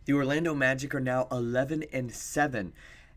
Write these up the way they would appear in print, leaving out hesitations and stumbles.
The Orlando Magic are now 11-7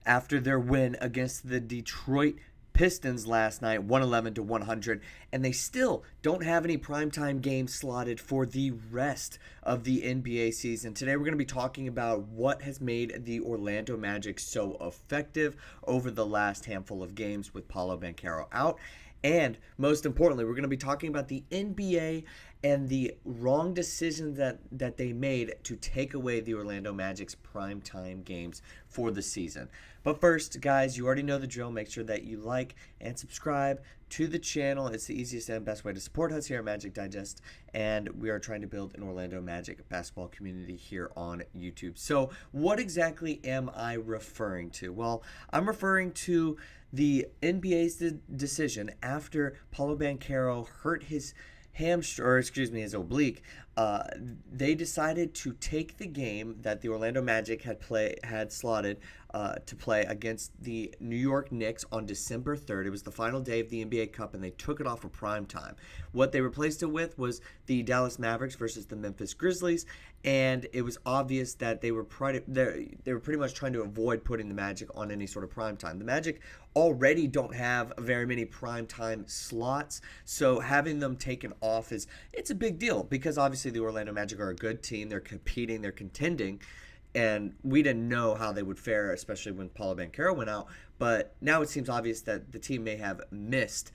after their win against the Detroit Pistons last night, 111-100, and they still don't have any primetime games slotted for the rest of the NBA season. Today we're going to be talking about what has made the Orlando Magic so effective over the last handful of games with Paolo Banchero out. And most importantly, we're going to be talking about the NBA and the wrong decisions that they made to take away the Orlando Magic's primetime games for the season. But first, guys, you already know the drill. Make sure that you like and subscribe to the channel. It's the easiest and best way to support us here at Magic Digest, and we are trying to build an Orlando Magic basketball community here on YouTube. So what exactly am I referring to? Well, I'm referring to the NBA's decision after Paolo Banchero hurt his his oblique. They decided to take the game that the Orlando Magic had slotted to play against the New York Knicks on December 3rd. It was the final day of the NBA Cup, and they took it off of prime time. What they replaced it with was the Dallas Mavericks versus the Memphis Grizzlies, and it was obvious that they were pretty much trying to avoid putting the Magic on any sort of prime time. The Magic already don't have very many prime time slots, so having them taken off it's a big deal, because obviously the Orlando Magic are a good team. They're competing, they're contending, and we didn't know how they would fare, especially when Paolo Banchero went out. But now it seems obvious that the team may have missed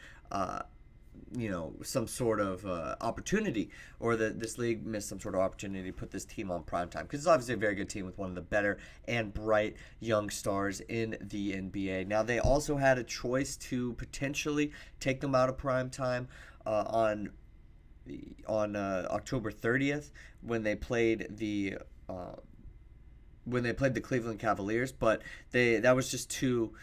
some sort of opportunity, or that this league missed some sort of opportunity to put this team on primetime, because it's obviously a very good team with one of the better and bright young stars in the NBA. Now, they also had a choice to potentially take them out of primetime on October 30th when they played the Cleveland Cavaliers, but that was just too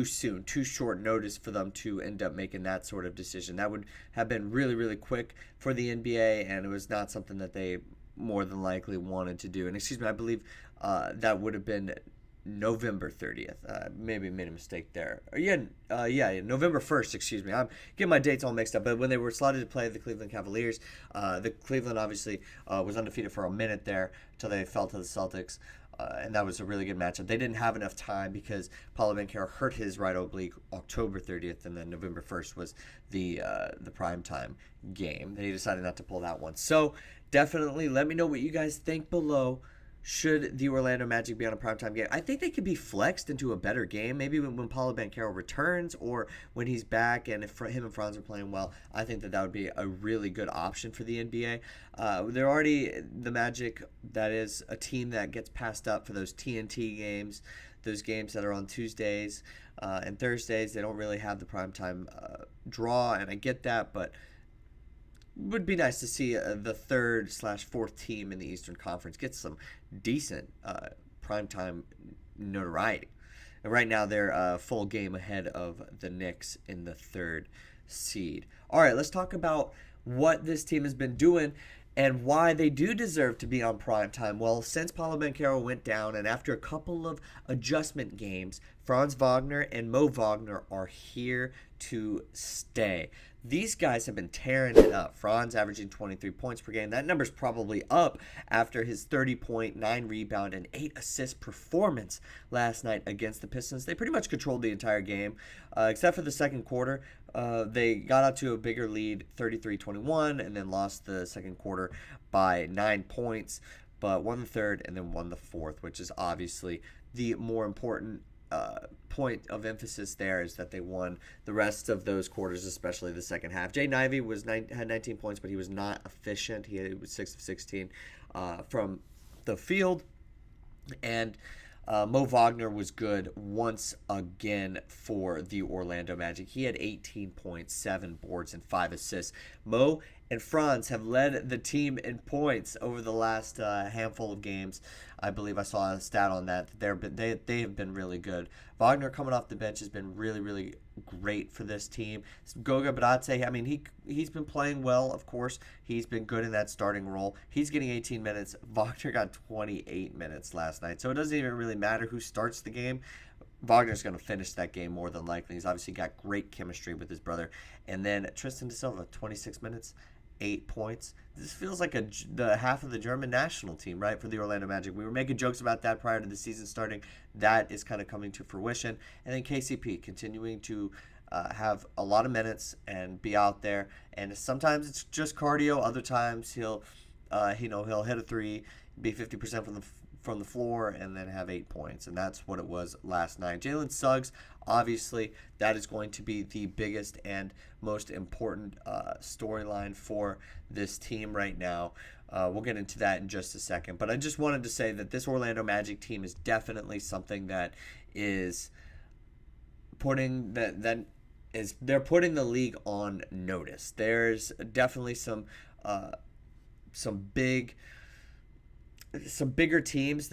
soon, too short notice for them to end up making that sort of decision. That would have been really, really quick for the NBA, and it was not something that they more than likely wanted to do. And I believe that would have been November 30th. Maybe made a mistake there. November 1st, I'm getting my dates all mixed up. But when they were slotted to play the Cleveland Cavaliers, the Cleveland obviously was undefeated for a minute there until they fell to the Celtics. And that was a really good matchup. They didn't have enough time because Paolo Banchero hurt his right oblique October 30th, and then November 1st was the primetime game. They decided not to pull that one. So definitely let me know what you guys think below. Should the Orlando Magic be on a primetime game? I think they could be flexed into a better game, maybe when Paolo Banchero returns, or when he's back, and if him and Franz are playing well. I think that would be a really good option for the NBA. They're already the Magic, that is a team that gets passed up for those TNT games, those games that are on Tuesdays and Thursdays. They don't really have the primetime draw, and I get that, but would be nice to see the third/fourth team in the Eastern Conference get some decent primetime notoriety. And right now they're a full game ahead of the Knicks in the third seed. All right, let's talk about what this team has been doing and why they do deserve to be on primetime. Well, since Paolo Banchero went down, and after a couple of adjustment games, Franz Wagner and Mo Wagner are here to stay. These guys have been tearing it up. Franz averaging 23 points per game. That number's probably up after his 30-point, 9-rebound, and 8-assist performance last night against the Pistons. They pretty much controlled the entire game, except for the second quarter. They got out to a bigger lead, 33-21, and then lost the second quarter by 9 points, but won the third and then won the fourth, which is obviously the more important point of emphasis there, is that they won the rest of those quarters, especially the second half. Jaden Ivey had 19 points, but he was not efficient. He was 6 of 16 from the field. And Mo Wagner was good once again for the Orlando Magic. He had 18 points, 7 boards, and 5 assists. Mo and Franz have led the team in points over the last handful of games. I believe I saw a stat on that. They have been really good. Wagner coming off the bench has been really, really great for this team. Goga Bitadze, I mean, he's been playing well, of course. He's been good in that starting role. He's getting 18 minutes. Wagner got 28 minutes last night. So it doesn't even really matter who starts the game. Wagner's going to finish that game more than likely. He's obviously got great chemistry with his brother. And then Tristan da Silva, 26 minutes. 8 points. This feels like the half of the German national team, right, for the Orlando Magic. We were making jokes about that prior to the season starting. That is kind of coming to fruition. And then KCP continuing to have a lot of minutes and be out there. And sometimes it's just cardio. Other times he'll hit a three, be 50% from the floor, and then have 8 points. And that's what it was last night. Jalen Suggs, obviously, that is going to be the biggest and most important storyline for this team right now. We'll get into that in just a second. But I just wanted to say that this Orlando Magic team is definitely something that is putting they're putting the league on notice. There's definitely some bigger teams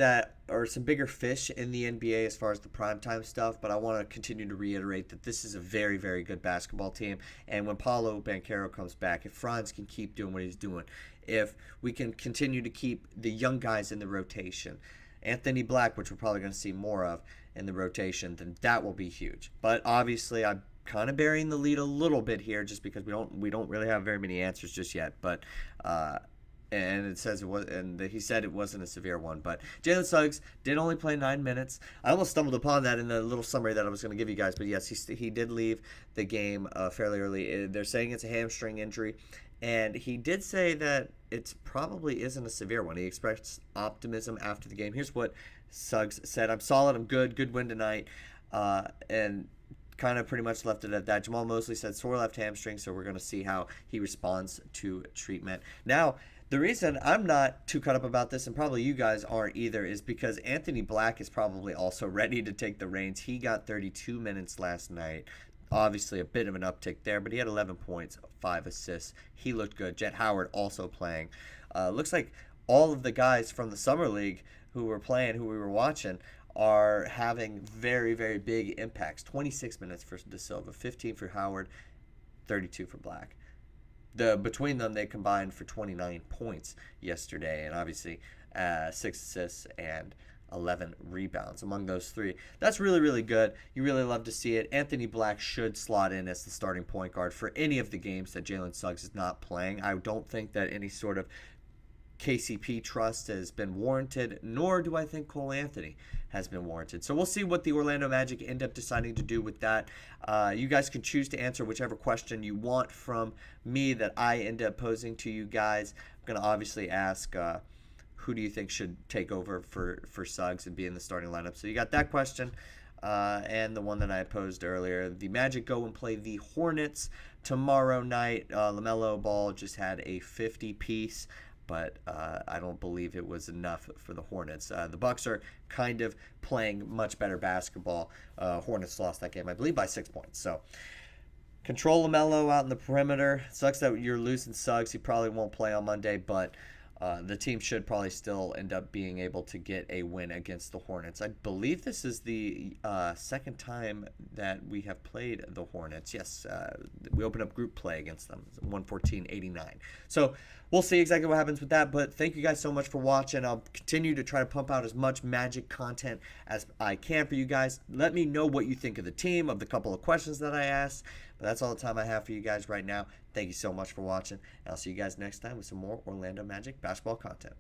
some bigger fish in the NBA as far as the primetime stuff, but I want to continue to reiterate that this is a very, very good basketball team. And when Paolo Banchero comes back, if Franz can keep doing what he's doing, if we can continue to keep the young guys in the rotation, Anthony Black, which we're probably going to see more of in the rotation, then that will be huge. But obviously, I'm kind of burying the lead a little bit here just because we don't really have very many answers just yet. But and it says it was, and he said it wasn't a severe one. But Jalen Suggs did only play 9 minutes. I almost stumbled upon that in the little summary that I was going to give you guys. But yes, he did leave the game fairly early. They're saying it's a hamstring injury, and he did say that it probably isn't a severe one. He expressed optimism after the game. Here's what Suggs said: "I'm solid. I'm good. Good win tonight." And kind of pretty much left it at that. Jamahl Mosley said sore left hamstring, so we're going to see how he responds to treatment. Now, the reason I'm not too cut up about this, and probably you guys aren't either, is because Anthony Black is probably also ready to take the reins. He got 32 minutes last night. Obviously a bit of an uptick there, but he had 11 points, 5 assists. He looked good. Jet Howard also playing. Looks like all of the guys from the Summer League who were playing, who we were watching, are having very, very big impacts. 26 minutes for De Silva, 15 for Howard, 32 for Black. Between them, they combined for 29 points yesterday, and obviously 6 assists and 11 rebounds among those three. That's really, really good. You really love to see it. Anthony Black should slot in as the starting point guard for any of the games that Jalen Suggs is not playing. I don't think that any sort of KCP trust has been warranted, nor do I think Cole Anthony has been warranted. So we'll see what the Orlando Magic end up deciding to do with that. You guys can choose to answer whichever question you want from me that I end up posing to you guys. I'm going to obviously ask who do you think should take over for Suggs and be in the starting lineup. So you got that question and the one that I posed earlier. The Magic go and play the Hornets tomorrow night. LaMelo Ball just had a 50-piece. But I don't believe it was enough for the Hornets. The Bucks are kind of playing much better basketball. Hornets lost that game, I believe, by 6 points. So control LaMelo out in the perimeter. Sucks that you're losing Suggs. He probably won't play on Monday, but the team should probably still end up being able to get a win against the Hornets. I believe this is the second time that we have played the Hornets. Yes, we opened up group play against them, 114-89. So we'll see exactly what happens with that, but thank you guys so much for watching. I'll continue to try to pump out as much Magic content as I can for you guys. Let me know what you think of the team, of the couple of questions that I asked. But that's all the time I have for you guys right now. Thank you so much for watching, and I'll see you guys next time with some more Orlando Magic basketball content.